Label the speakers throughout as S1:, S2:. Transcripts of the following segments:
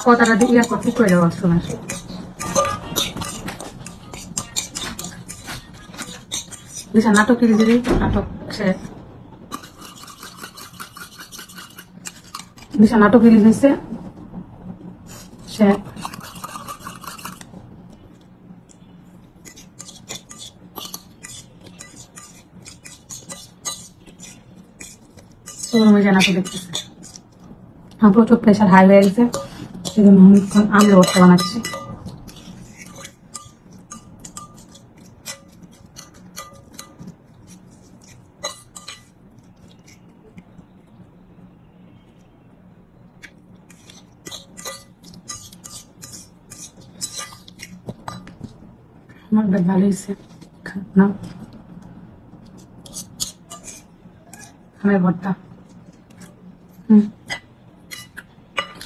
S1: কথাটা দিয়ে ইয়া করতে করে দেওয়ার সময় দিশা নাটক কি দিদি নাটক শেষ দিশা নাটক রিলিজ হয়েছে শেষ নাটক দেখতেছে আমার প্রচুর প্রেশার হাই হয়ে গেছে সেই জন্য আমি ভর্তা বানাচ্ছি আমার ভালো হয়েছে না আমার ভর্তা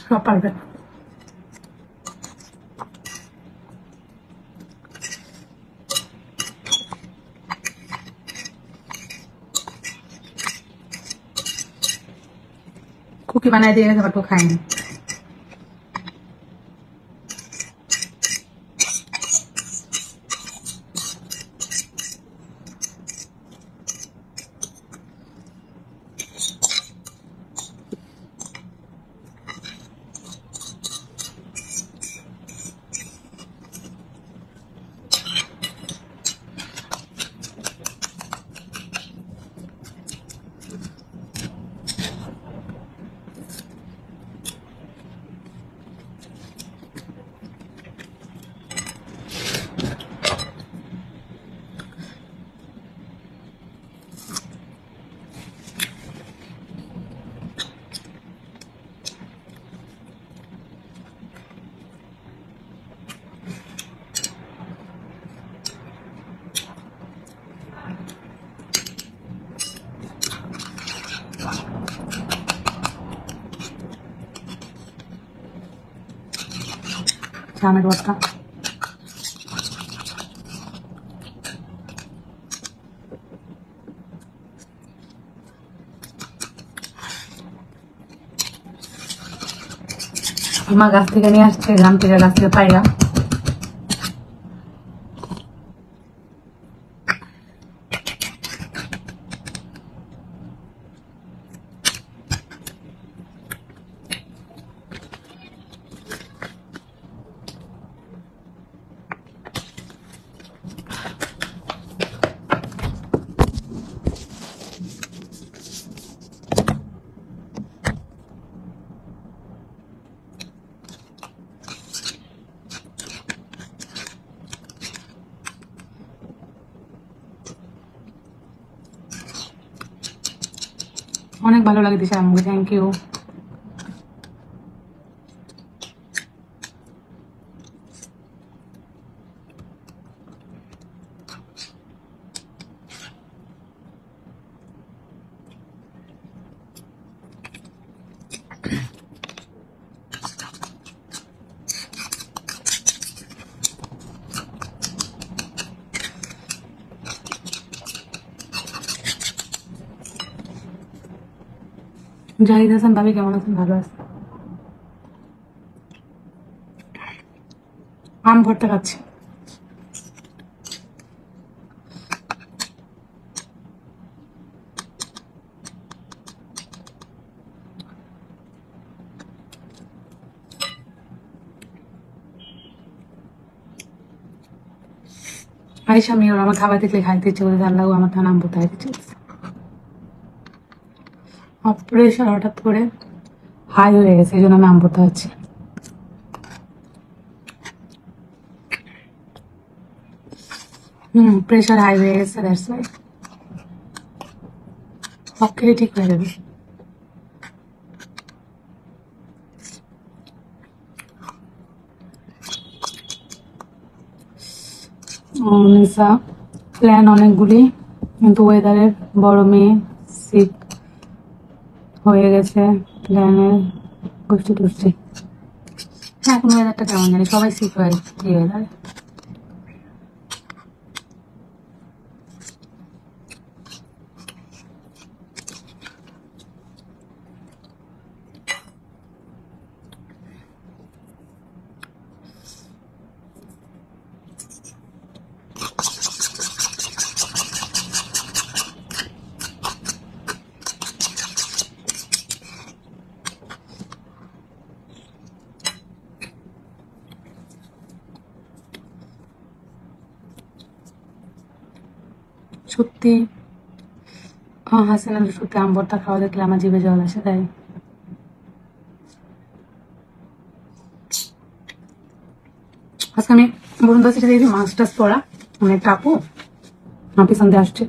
S1: সব পারবে কুকি বানাই দিয়ে গেছে বাট ও খায়নি আমের ভর্তা মা গাছ থেকে নিয়ে আসছে গ্রাম থেকে গাছ থেকে পাইয়া অনেক ভালো লাগে দিশা আমাকে থ্যাংক ইউ জাহিদ হাসান ভাবি কেমন আছেন ভালো আছে আম ভর্তা খাচ্ছি আইসা আমি ওর আমার খাবার দেখলে খাইতে ইচ্ছে করে জানলাও আমার তা নাম ভর্তা খাইতে ইচ্ছে প্রেশার হঠাৎ করে হাই হয়ে গেছে এই জন্য আমি আম ভর্তা খাচ্ছি প্রেশার হাই হয়ে গেছে দ্যাটস ওয়াই সব খেলে ঠিক হয়ে যাবে নিসা প্ল্যান অনেকগুলি কিন্তু ওয়েদারের বড় মেয়ে সিক হয়ে গেছে প্ল্যানের গোষ্ঠী টুষ্টি এখন ওয়েদারটা কেমন জানি সবাই সিক হয়ে গেছে এই ওয়েদারে সত্যি হাসিনার সত্যি আম ভর্তা খাওয়া দেখলে আমার জিভে জল আসে তাই। আজকে আমি বরুণদার সাথে দেখি মাস্ক টাস পরা একটা আপু আমার পিছন দিয়ে আসছে,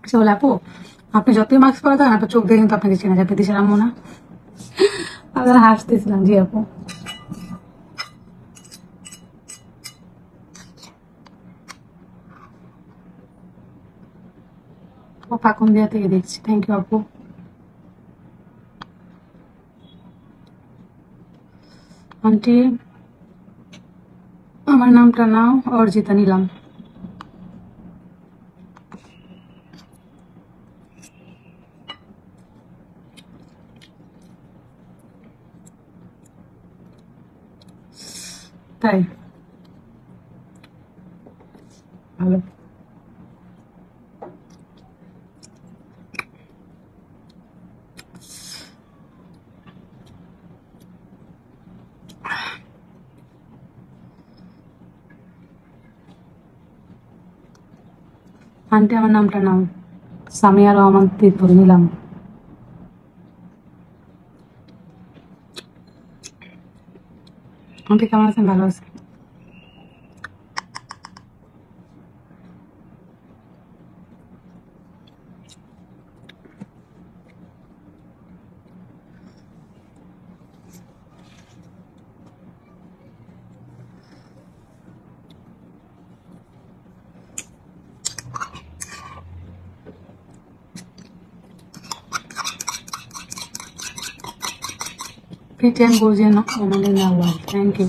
S1: সে বলে আপু আপনি যতই মাস্ক পরা থাকেন আপনার চোখ দিয়ে কিন্তু আপনাকে চেনা যায়, দেশের আম্মু না? আমরা হাসতেছিলাম। জি আপু। পাকুন দিয়া থেকে দেখছি, থ্যাংক ইউ আপু। আন্টি আমার নামটা নাও, অর্জিতা নিলাম। তাই ভালো। আন্টি আমার নামটা নাও, সামিয়া রহমান তিতুল নিলাম। আন্টি কেমন আছেন? ভালো আছে। Pretend Bojan Omalin Awal. Thank you.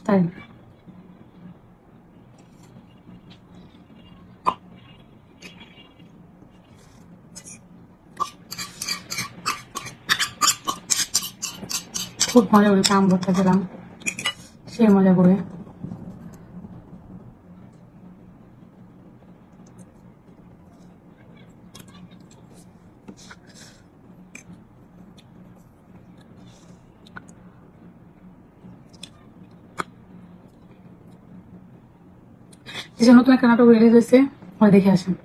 S1: তাই খুব মজা করে আম ভর্তা খেলাম, সে মজা করে। যে নতুন একটা নাটক রিলিজ হয়েছে, ওই দেখে আসেন।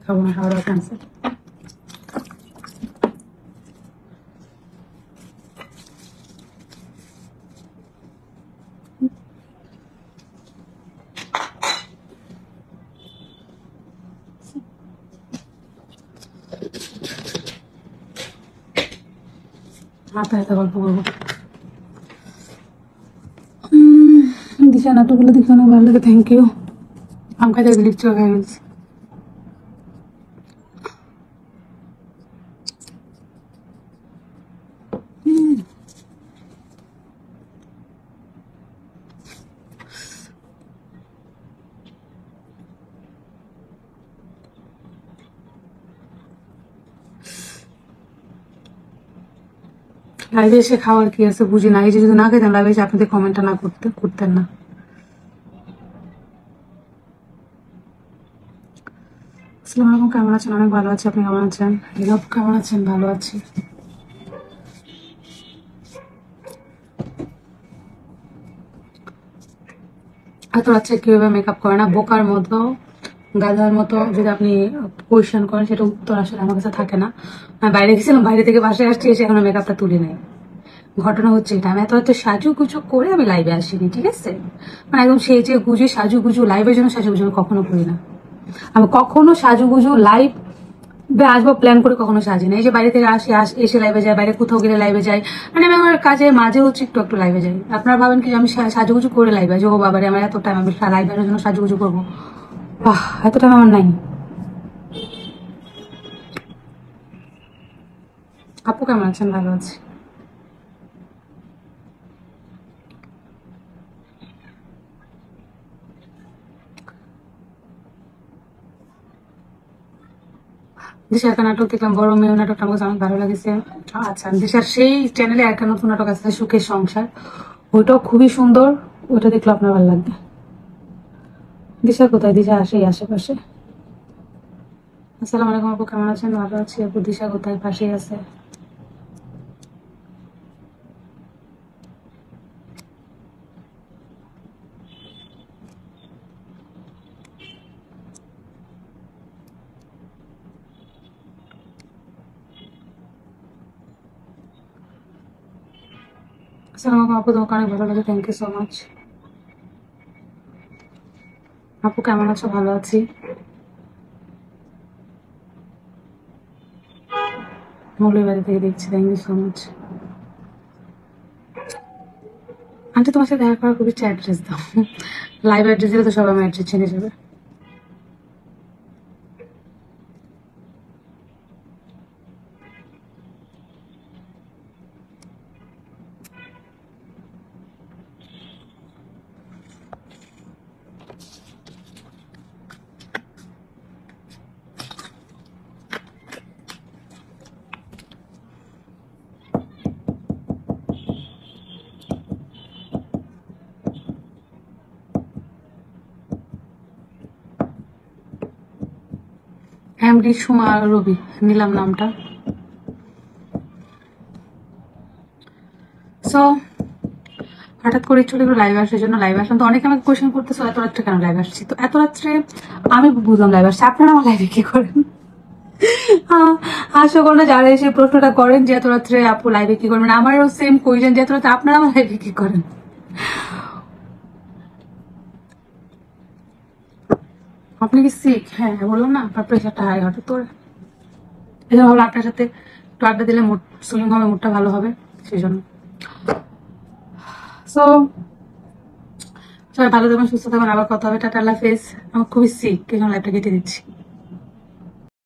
S1: খাবো না, খাওয়া দাওয়া ক্যান্সেল। হাতে হাতে গল্প করবো। দিশা নাটকগুলো দেখে অনেক ভালো লাগে, থ্যাংক ইউ। আম খাইতে লিখছো খাই গেছি। লাইভে এসে খাওয়ার কি আছে বুঝি না, এই যে যদি না খেতেন লাইভে এসে আপনাদের কমেন্টটা না করতেন না। আসসালামু আলাইকুম, কেমন আছেন? অনেক ভালো আছি, আপনি কেমন আছেন? নীরব কেমন আছেন? ভালো আছি। এত রাত্রে কিভাবে মেকআপ করে না, বোকার মতো গাধার মতো যদি আপনি কোয়েশ্চেন করেন সেটা উত্তর আসলে আমার কাছে থাকে না। আমি বাইরে গেছিলাম, বাইরে থেকে বাসায় আসছি, এসে এখনো মেকআপটা তুলে নেই। ঘটনা হচ্ছে এটা, আমি এত সাজু গুজু করে আমি লাইভে আসিনি, ঠিক আছে? মানে একদম সেই যে গুজু সাজু গুজু লাইভের জন্য সাজু গুজু আমি কখনো করি না। আমি কখনো সাজু গুজু লাইভ আসবো প্ল্যান করে কখনো সাজি না। এই যে বাইরে থেকে এসে লাইভে যাই, বাইরে কোথাও গেলে লাইভে যাই, মানে আমি আমার কাজের মাঝে হচ্ছে একটু একটু লাইভে যাই। আপনারা ভাবেন কি আমি সাজুগুজু করে লাইভে যাই? ও বাবারে আমার এত টাইম আমি লাইভের জন্য সাজুগুজু করবো? এত টাইম আমার নাই। আপু কেমন আছেন? ভালো আছি। দিশার একটা নাটক দেখলাম, বড় মেয়ে নাটকটা আমার কাছে অনেক ভালো লেগেছে। আচ্ছা, দিশার সেই চ্যানেলে একটা নতুন নাটক আছে সুখের সংসার, ওইটাও খুবই সুন্দর, ওইটা দেখলে আপনার ভালো লাগবে। দিশা কোথায়? দিশা আসেই আশেপাশে। আসসালামু আলাইকুম আপু, কেমন আছেন? ভালো আছি আপু। দিশা কোথায়? পাশেই আছে। আসসালামু আলাইকুম আপু, তোমাকে অনেক ভালো লাগে, থ্যাংক ইউ সো মাচ। আপু কেমন আছো? ভালো আছি। মৌলভীবাড়ি থেকে দেখছি, thank you so much. Aunty তোমার সাথে দেখা করার খুব ইচ্ছা, অ্যাড্রেস দাও। লাইভ অ্যাড্রেস দিলে তো সবাই আমার অ্যাড্রেস চিনে যাবে। এমডি সুমা রবি, নিলাম নামটা। সো হঠাৎ করে চলে গেলো লাইভ আসার জন্য। লাইভ আসলাম তো অনেকে আমাকে কোয়েশ্চেন করতেছো এত রাত্রে কেন লাইভ আসছি। তো এত রাত্রে আমি বুঝলাম লাইভ আসছি, আপনারা আমার লাইভে কি করেন? আশা করি না যারা এসে প্রশ্নটা করেন যে এত রাত্রে আপু লাইভে কি করবেন, আমারও সেম কোয়েশ্চেন যে এত রাত্রে আপনারা আমার লাইভে কি করেন। আপনি কি সিক? হ্যাঁ বললাম না, আপনার প্রেশারটা হাই হঠাৎ তোর, এই জন্য ভাবলাম আপনার সাথে একটু আড্ডা দিলে মুড সুইং হবে, মুডটা ভালো হবে, সেই জন্য। সো সবাই ভালো থাকবেন, সুস্থ থাকবেন, আবার কথা হবে, টাটা, আল্লাহ হাফেজ। আমার খুবই সিক, এই জন্য লাইভটা কেটে দিচ্ছি।